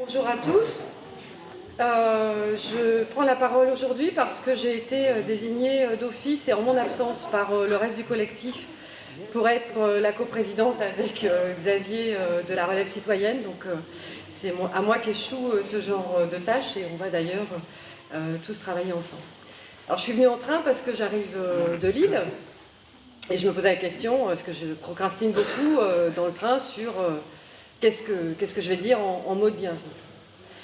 Bonjour à tous. Je prends la parole aujourd'hui parce que j'ai été désignée d'office et en mon absence par le reste du collectif pour être la coprésidente avec Xavier de la Relève Citoyenne. Donc c'est à moi qu'échoue ce genre de tâches et on va d'ailleurs tous travailler ensemble. Alors je suis venue en train parce que j'arrive de Lille et je me posais la question, parce que je procrastine beaucoup dans le train sur qu'est-ce que je vais dire en mot de bienvenue.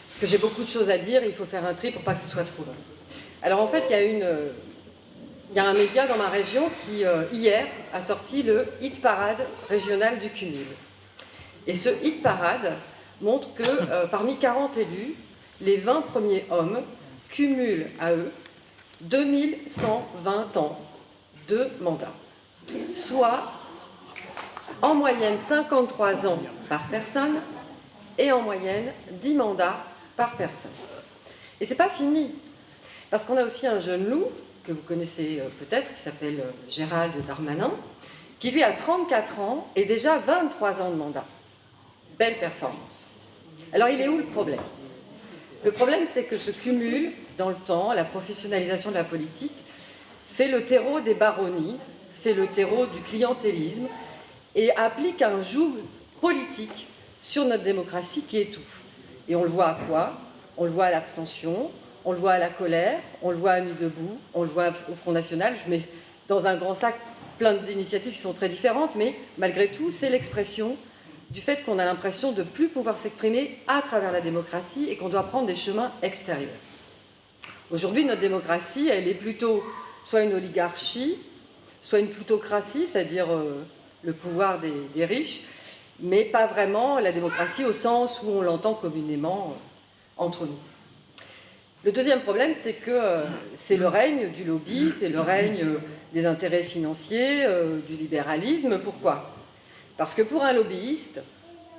Parce que j'ai beaucoup de choses à dire et il faut faire un tri pour pas que ce soit trop long. Alors en fait, il y a un média dans ma région qui, hier, a sorti le hit parade régional du cumul. Et ce hit parade montre que parmi 40 élus, les 20 premiers hommes cumulent à eux 2120 ans de mandat, soit en moyenne 53 ans par personne et en moyenne 10 mandats par personne. Et c'est pas fini, parce qu'on a aussi un jeune loup, que vous connaissez peut-être, qui s'appelle Gérald Darmanin, qui lui a 34 ans et déjà 23 ans de mandat. Belle performance. Alors il est où le problème? Le problème, c'est que ce cumul dans le temps, la professionnalisation de la politique, fait le terreau des baronnies, fait le terreau du clientélisme et applique un joug politique sur notre démocratie qui étouffe. Et on le voit à quoi? On le voit à l'abstention, on le voit à la colère, on le voit à Nuit debout, on le voit au Front National. Je mets dans un grand sac plein d'initiatives qui sont très différentes, mais malgré tout, c'est l'expression du fait qu'on a l'impression de ne plus pouvoir s'exprimer à travers la démocratie et qu'on doit prendre des chemins extérieurs. Aujourd'hui, notre démocratie, elle est plutôt soit une oligarchie, soit une plutocratie, c'est-à-dire le pouvoir des riches, mais pas vraiment la démocratie au sens où on l'entend communément entre nous. Le deuxième problème, c'est que c'est le règne du lobby, c'est le règne des intérêts financiers, du libéralisme. Pourquoi? Parce que pour un lobbyiste,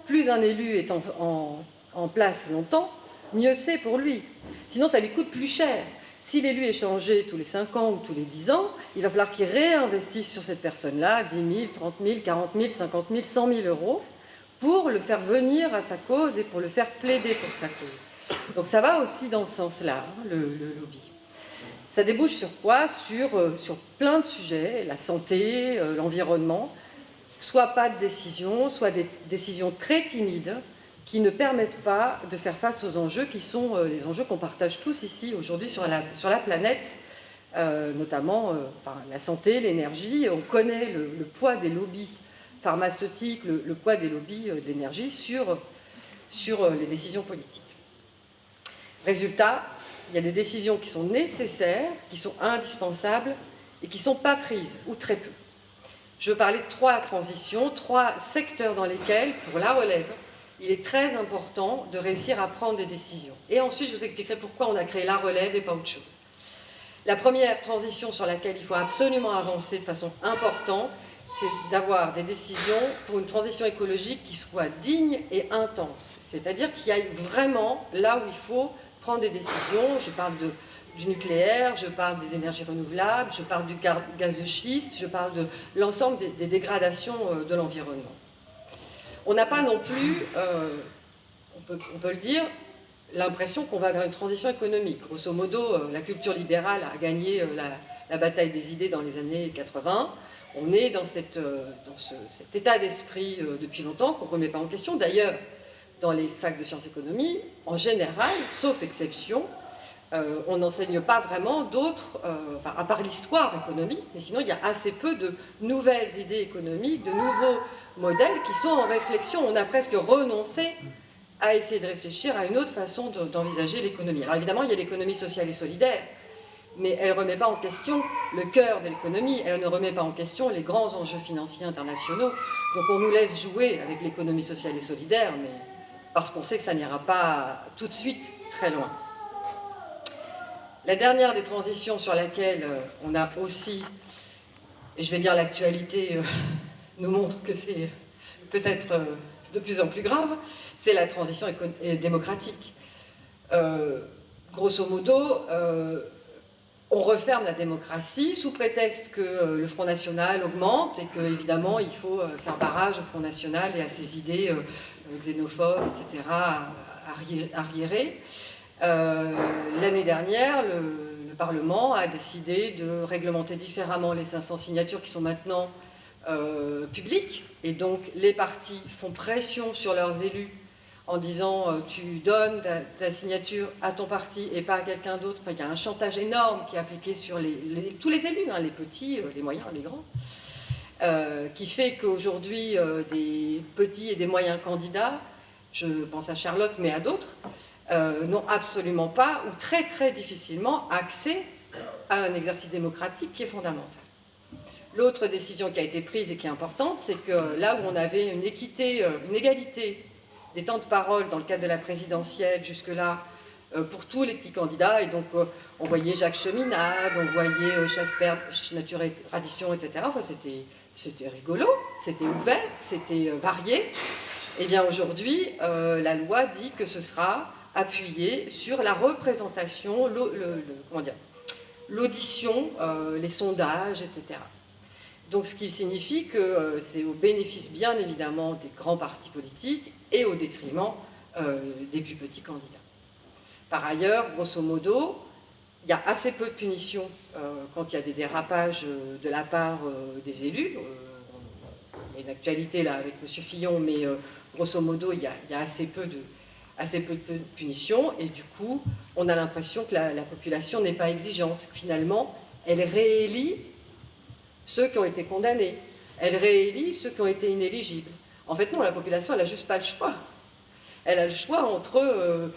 plus un élu est en place longtemps, mieux c'est pour lui. Sinon, ça lui coûte plus cher. Si l'élu est changé tous les 5 ans ou tous les 10 ans, il va falloir qu'il réinvestisse sur cette personne-là 10 000, 30 000, 40 000, 50 000, 100 000 euros pour le faire venir à sa cause et pour le faire plaider pour sa cause. Donc ça va aussi dans ce sens-là, le lobby. Ça débouche sur quoi? Sur plein de sujets, la santé, l'environnement, soit pas de décision, soit des décisions très timides qui ne permettent pas de faire face aux enjeux qui sont les enjeux qu'on partage tous ici aujourd'hui sur la planète, notamment la santé, l'énergie. On connaît le poids des lobbies pharmaceutiques, le poids des lobbies de l'énergie sur les décisions politiques. Résultat, il y a des décisions qui sont nécessaires, qui sont indispensables et qui ne sont pas prises, ou très peu. Je veux parler de 3 transitions, 3 secteurs dans lesquels, pour la relève, il est très important de réussir à prendre des décisions. Et ensuite, je vous expliquerai pourquoi on a créé la relève et pas autre chose. La première transition sur laquelle il faut absolument avancer de façon importante, c'est d'avoir des décisions pour une transition écologique qui soit digne et intense. C'est-à-dire qu'il y aille vraiment là où il faut prendre des décisions. Je parle du nucléaire, je parle des énergies renouvelables, je parle du gaz de schiste, je parle de l'ensemble des dégradations de l'environnement. On n'a pas non plus, on peut le dire, l'impression qu'on va vers une transition économique. Grosso modo, la culture libérale a gagné la bataille des idées dans les années 80. On est dans cet état d'esprit depuis longtemps qu'on ne remet pas en question. D'ailleurs, dans les facs de sciences économie, en général, sauf exception, on n'enseigne pas vraiment d'autres, à part l'histoire économique, mais sinon il y a assez peu de nouvelles idées économiques, de nouveaux modèles qui sont en réflexion. On a presque renoncé à essayer de réfléchir à une autre façon d'envisager l'économie. Alors évidemment, il y a l'économie sociale et solidaire, mais elle ne remet pas en question le cœur de l'économie, elle ne remet pas en question les grands enjeux financiers internationaux. Donc on nous laisse jouer avec l'économie sociale et solidaire, mais parce qu'on sait que ça n'ira pas tout de suite très loin. La dernière des transitions sur laquelle on a aussi, et je vais dire l'actualité nous montre que c'est peut-être de plus en plus grave, c'est la transition démocratique. Grosso modo, on referme la démocratie sous prétexte que le Front National augmente et qu'évidemment il faut faire barrage au Front National et à ses idées xénophobes, etc., arriérés. L'année dernière, le Parlement a décidé de réglementer différemment les 500 signatures qui sont maintenant publiques. Et donc, les partis font pression sur leurs élus en disant tu donnes ta signature à ton parti et pas à quelqu'un d'autre. Enfin, il y a un chantage énorme qui est appliqué sur tous les élus, hein, les petits, les moyens, les grands, qui fait qu'aujourd'hui, des petits et des moyens candidats, je pense à Charlotte, mais à d'autres, n'ont absolument pas ou très très difficilement accès à un exercice démocratique qui est fondamental. L'autre décision qui a été prise et qui est importante, c'est que là où on avait une égalité des temps de parole dans le cadre de la présidentielle jusque-là pour tous les petits candidats, et donc on voyait Jacques Cheminade, on voyait Jasper, Nature et Tradition, etc. Enfin, c'était rigolo, c'était ouvert, c'était varié. Et bien aujourd'hui, la loi dit que ce sera appuyé sur la représentation, l'audition, les sondages, etc. Donc ce qui signifie que c'est au bénéfice bien évidemment des grands partis politiques et au détriment des plus petits candidats. Par ailleurs, grosso modo, il y a assez peu de punitions quand il y a des dérapages de la part des élus. Il y a une actualité là avec M. Fillon, mais grosso modo, il y a assez peu de punitions, et du coup, on a l'impression que la population n'est pas exigeante. Finalement, elle réélit ceux qui ont été condamnés. Elle réélit ceux qui ont été inéligibles. En fait, non, la population, elle n'a juste pas le choix. Elle a le choix entre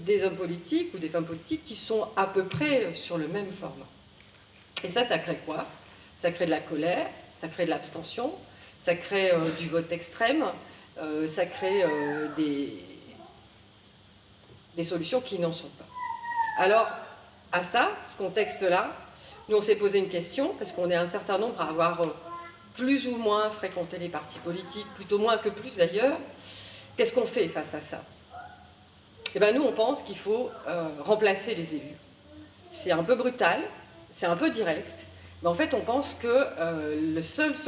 des hommes politiques ou des femmes politiques qui sont à peu près sur le même format. Et ça crée quoi? Ça crée de la colère, ça crée de l'abstention, ça crée du vote extrême, ça crée des solutions qui n'en sont pas. Alors, à ça, ce contexte-là, nous on s'est posé une question, parce qu'on est un certain nombre à avoir plus ou moins fréquenté les partis politiques, plutôt moins que plus d'ailleurs. Qu'est-ce qu'on fait face à ça? Eh bien, nous, on pense qu'il faut remplacer les élus. C'est un peu brutal, c'est un peu direct, mais en fait, on pense que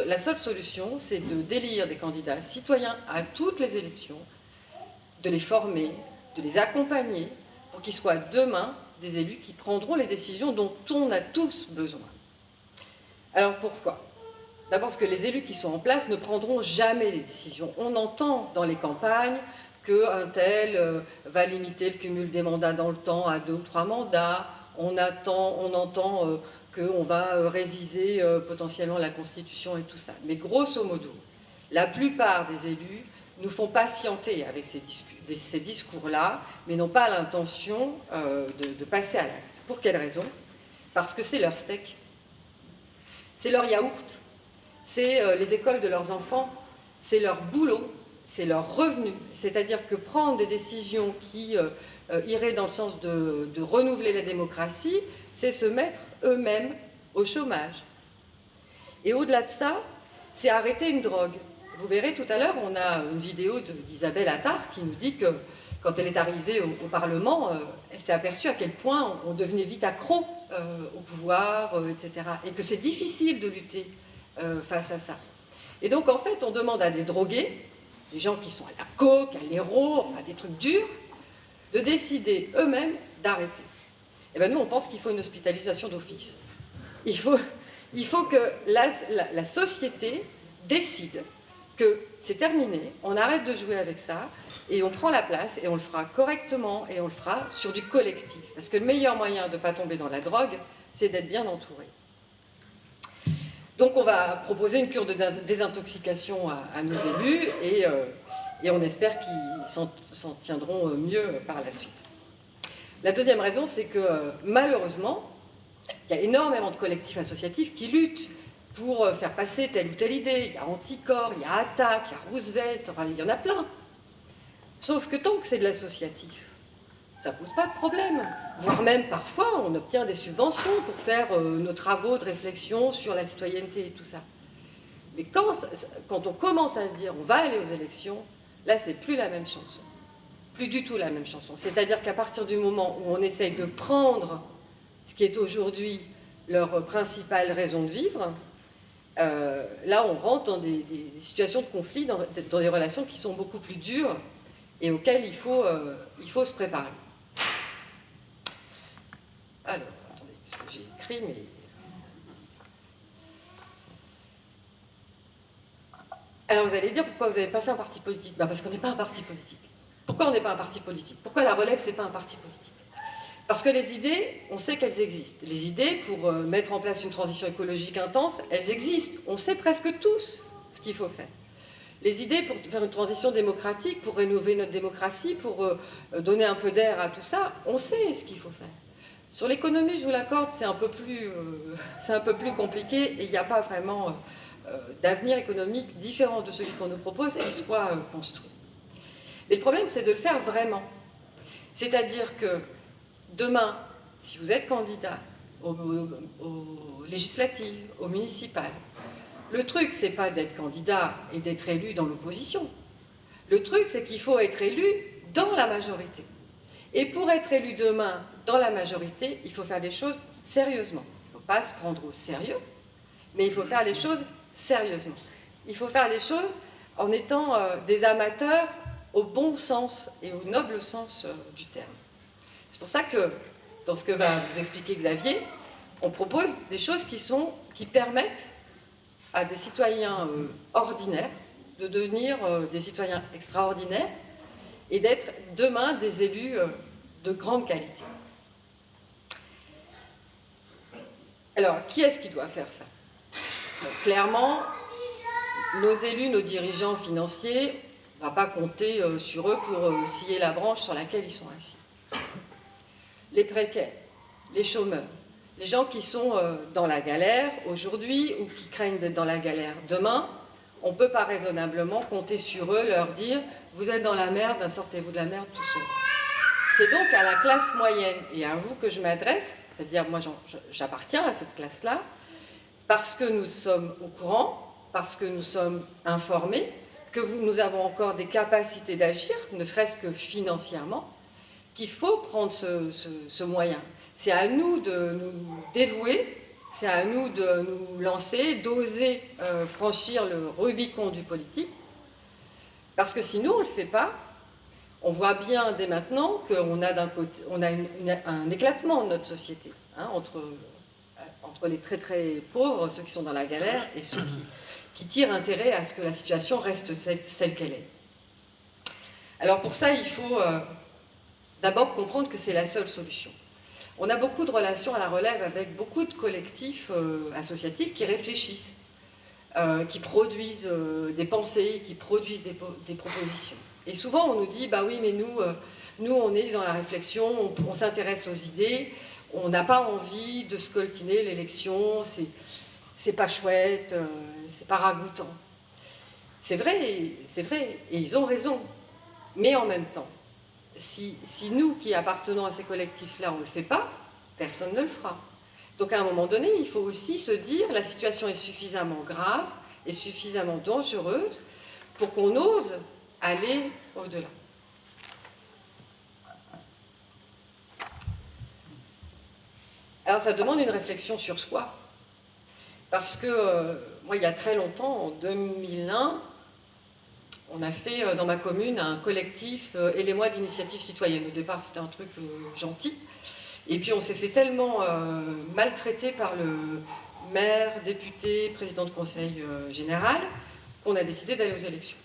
la seule solution, c'est de d'élire des candidats citoyens à toutes les élections, de les former, de les accompagner, pour qu'ils soient demain des élus qui prendront les décisions dont on a tous besoin. Alors pourquoi? D'abord parce que les élus qui sont en place ne prendront jamais les décisions. On entend dans les campagnes qu'un tel va limiter le cumul des mandats dans le temps à 2 ou 3 mandats. On entend qu'on va réviser potentiellement la Constitution et tout ça. Mais grosso modo, la plupart des élus nous font patienter avec ces discours-là, mais n'ont pas l'intention de passer à l'acte. Pour quelle raison? Parce que c'est leur steak, c'est leur yaourt, c'est les écoles de leurs enfants, c'est leur boulot, c'est leur revenu. C'est-à-dire que prendre des décisions qui iraient dans le sens de renouveler la démocratie, c'est se mettre eux-mêmes au chômage. Et au-delà de ça, c'est arrêter une drogue. Vous verrez tout à l'heure, on a une vidéo d'Isabelle Attard qui nous dit que quand elle est arrivée au Parlement, elle s'est aperçue à quel point on devenait vite accro au pouvoir, etc. Et que c'est difficile de lutter face à ça. Et donc, en fait, on demande à des drogués, des gens qui sont à la coke, à l'héro, enfin des trucs durs, de décider eux-mêmes d'arrêter. Et bien nous, on pense qu'il faut une hospitalisation d'office. Il faut que la société décide que c'est terminé, on arrête de jouer avec ça, et on prend la place, et on le fera correctement, et on le fera sur du collectif. Parce que le meilleur moyen de ne pas tomber dans la drogue, c'est d'être bien entouré. Donc on va proposer une cure de désintoxication à nos élus, et on espère qu'ils s'en tiendront mieux par la suite. La deuxième raison, c'est que malheureusement, il y a énormément de collectifs associatifs qui luttent pour faire passer telle ou telle idée. Il y a Anticorps, il y a Attac, il y a Roosevelt, enfin il y en a plein. Sauf que tant que c'est de l'associatif, ça ne pose pas de problème. Voire même parfois, on obtient des subventions pour faire nos travaux de réflexion sur la citoyenneté et tout ça. Mais quand on commence à dire on va aller aux élections, là c'est plus la même chanson. Plus du tout la même chanson. C'est-à-dire qu'à partir du moment où on essaye de prendre ce qui est aujourd'hui leur principale raison de vivre, là on rentre dans des situations de conflit, dans des relations qui sont beaucoup plus dures et auquel il faut se préparer. Alors, attendez, parce que j'ai écrit, mais... Alors vous allez dire pourquoi vous n'avez pas fait un parti politique? Parce qu'on n'est pas un parti politique. Pourquoi on n'est pas un parti politique? Pourquoi la relève, c'est pas un parti politique? Parce que les idées, on sait qu'elles existent. Les idées pour mettre en place une transition écologique intense, elles existent. On sait presque tous ce qu'il faut faire. Les idées pour faire une transition démocratique, pour rénover notre démocratie, pour donner un peu d'air à tout ça, on sait ce qu'il faut faire. Sur l'économie, je vous l'accorde, c'est un peu plus compliqué et il n'y a pas vraiment d'avenir économique différent de celui qu'on nous propose qui soit construit. Mais le problème, c'est de le faire vraiment. C'est-à-dire que demain, si vous êtes candidat aux législatives, aux municipales, le truc, c'est pas d'être candidat et d'être élu dans l'opposition. Le truc, c'est qu'il faut être élu dans la majorité. Et pour être élu demain dans la majorité, il faut faire les choses sérieusement. Il ne faut pas se prendre au sérieux, mais il faut faire les choses sérieusement. Il faut faire les choses en étant des amateurs au bon sens et au noble sens du terme. C'est pour ça que, dans ce que va vous expliquer Xavier, on propose des choses qui permettent à des citoyens ordinaires de devenir des citoyens extraordinaires et d'être demain des élus de grande qualité. Alors, qui est-ce qui doit faire ça? Clairement, nos élus, nos dirigeants financiers, on ne va pas compter sur eux pour scier la branche sur laquelle ils sont assis. Les précaires, les chômeurs, les gens qui sont dans la galère aujourd'hui ou qui craignent d'être dans la galère demain, on ne peut pas raisonnablement compter sur eux, leur dire « vous êtes dans la merde, ben sortez-vous de la merde tout seul ». C'est donc à la classe moyenne et à vous que je m'adresse, c'est-à-dire moi j'appartiens à cette classe-là, parce que nous sommes au courant, parce que nous sommes informés, que nous avons encore des capacités d'agir, ne serait-ce que financièrement, qu'il faut prendre ce moyen. C'est à nous de nous dévouer, c'est à nous de nous lancer, d'oser franchir le Rubicon du politique, parce que si nous on ne le fait pas, on voit bien dès maintenant qu'on a d'un côté, on a un éclatement de notre société, hein, entre les très très pauvres, ceux qui sont dans la galère, et ceux qui tirent intérêt à ce que la situation reste celle qu'elle est. Alors pour ça, il faut d'abord comprendre que c'est la seule solution. On a beaucoup de relations à la relève avec beaucoup de collectifs associatifs qui réfléchissent, qui produisent des pensées, qui produisent des propositions. Et souvent, on nous dit, bah oui, mais nous on est dans la réflexion, on s'intéresse aux idées, on n'a pas envie de scoltiner l'élection, c'est pas chouette, c'est pas ragoûtant. C'est vrai, et ils ont raison. Mais en même temps, si nous qui appartenons à ces collectifs-là, on ne le fait pas, personne ne le fera. Donc à un moment donné, il faut aussi se dire, la situation est suffisamment grave et suffisamment dangereuse pour qu'on ose aller au-delà. Alors ça demande une réflexion sur soi. Parce que moi, il y a très longtemps, en 2001, on a fait dans ma commune un collectif et les mois d'initiative citoyenne. Au départ, c'était un truc gentil. Et puis on s'est fait tellement maltraiter par le maire, député, président de conseil général, qu'on a décidé d'aller aux élections.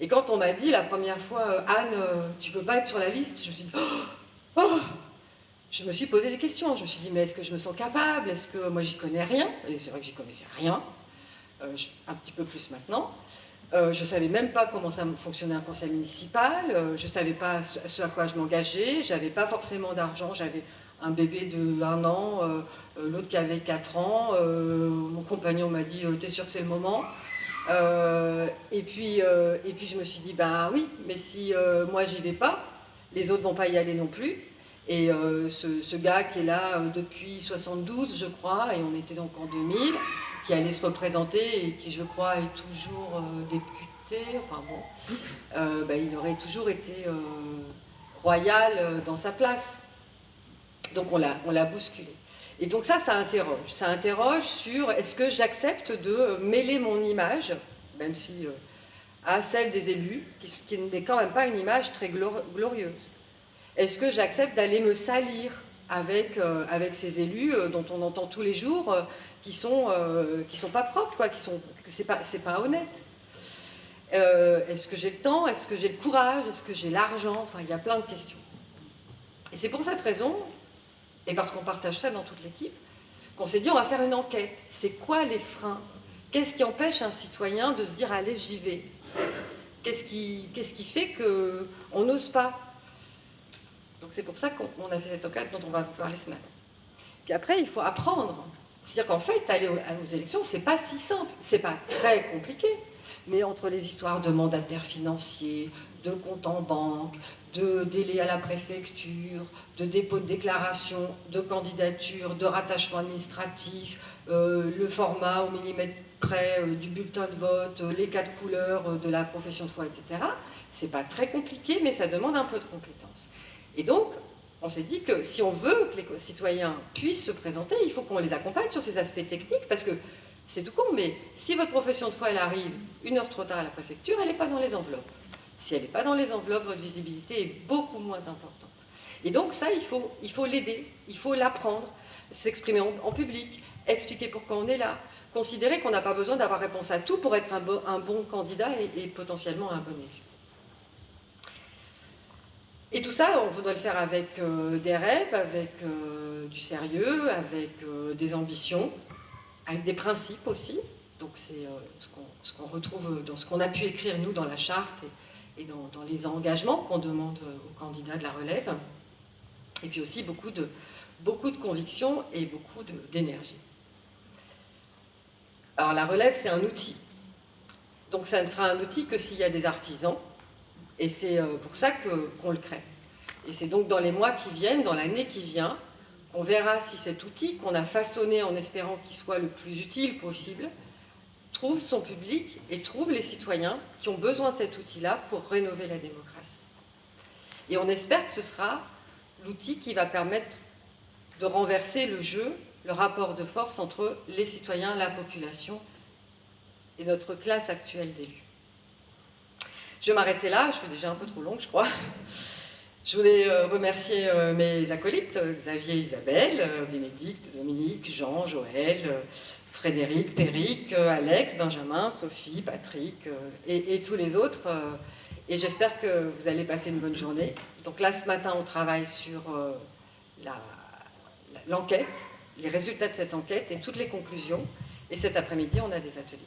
Et quand on m'a dit la première fois, Anne, tu veux pas être sur la liste? Je me suis dit, oh, je me suis posé des questions. Je me suis dit, mais est-ce que je me sens capable? Est-ce que moi j'y connais rien? Et c'est vrai que j'y connaissais rien, un petit peu plus maintenant. Je ne savais même pas comment ça fonctionnait un conseil municipal, je ne savais pas ce à quoi je m'engageais, je n'avais pas forcément d'argent, j'avais un bébé de 1 an, l'autre qui avait 4 ans, mon compagnon m'a dit « t'es sûr que c'est le moment ?» et puis je me suis dit « bah oui, mais si moi j'y vais pas, les autres vont pas y aller non plus ». Et ce gars qui est là depuis 72, je crois, et on était donc en 2000, qui allait se représenter et qui, je crois, est toujours député, enfin bon, il aurait toujours été royal dans sa place. Donc on l'a bousculé. Et donc ça interroge sur est-ce que j'accepte de mêler mon image, même si à celle des élus, qui n'est quand même pas une image très glorieuse? Est-ce que j'accepte d'aller me salir avec ces élus dont on entend tous les jours, qui sont pas propres, quoi, que c'est pas honnête? Est-ce que j'ai le temps? Est-ce que j'ai le courage? Est-ce que j'ai l'argent? Enfin, il y a plein de questions. Et c'est pour cette raison, et parce qu'on partage ça dans toute l'équipe, qu'on s'est dit on va faire une enquête. C'est quoi les freins? Qu'est-ce qui empêche un citoyen de se dire allez, j'y vais? Qu'est-ce qui fait qu'on n'ose pas? Donc c'est pour ça qu'on a fait cette enquête dont on va vous parler ce matin. Puis après, il faut apprendre. C'est-à-dire qu'en fait, aller aux élections, c'est pas si simple, c'est pas très compliqué. Mais entre les histoires de mandataires financiers, de comptes en banque, de délais à la préfecture, de dépôt de déclaration, de candidature, de rattachement administratif, le format au millimètre près du bulletin de vote, les 4 couleurs de la profession de foi, etc. C'est pas très compliqué, mais ça demande un peu de compétences. Et donc, on s'est dit que si on veut que les citoyens puissent se présenter, il faut qu'on les accompagne sur ces aspects techniques, parce que c'est tout con, mais si votre profession de foi, elle arrive 1 heure trop tard à la préfecture, elle n'est pas dans les enveloppes. Si elle n'est pas dans les enveloppes, votre visibilité est beaucoup moins importante. Et donc ça, il faut l'aider, il faut l'apprendre, s'exprimer en public, expliquer pourquoi on est là, considérer qu'on n'a pas besoin d'avoir réponse à tout pour être un bon candidat et potentiellement un bon élu. Et tout ça, on doit le faire avec des rêves, avec du sérieux, avec des ambitions, avec des principes aussi. Donc c'est ce qu'on retrouve dans ce qu'on a pu écrire, nous, dans la charte et dans les engagements qu'on demande aux candidats de la relève. Et puis aussi beaucoup de conviction et beaucoup d'énergie. Alors la relève, c'est un outil. Donc ça ne sera un outil que s'il y a des artisans. Et c'est pour ça qu'on le crée. Et c'est donc dans les mois qui viennent, dans l'année qui vient, on verra si cet outil qu'on a façonné en espérant qu'il soit le plus utile possible, trouve son public et trouve les citoyens qui ont besoin de cet outil-là pour rénover la démocratie. Et on espère que ce sera l'outil qui va permettre de renverser le jeu, le rapport de force entre les citoyens, la population et notre classe actuelle d'élus. Je vais m'arrêter là, je suis déjà un peu trop longue, je crois. Je voulais remercier mes acolytes, Xavier, Isabelle, Bénédicte, Dominique, Jean, Joël, Frédéric, Péric, Alex, Benjamin, Sophie, Patrick et tous les autres. Et j'espère que vous allez passer une bonne journée. Donc là, ce matin, on travaille sur l'enquête, les résultats de cette enquête et toutes les conclusions. Et cet après-midi, on a des ateliers.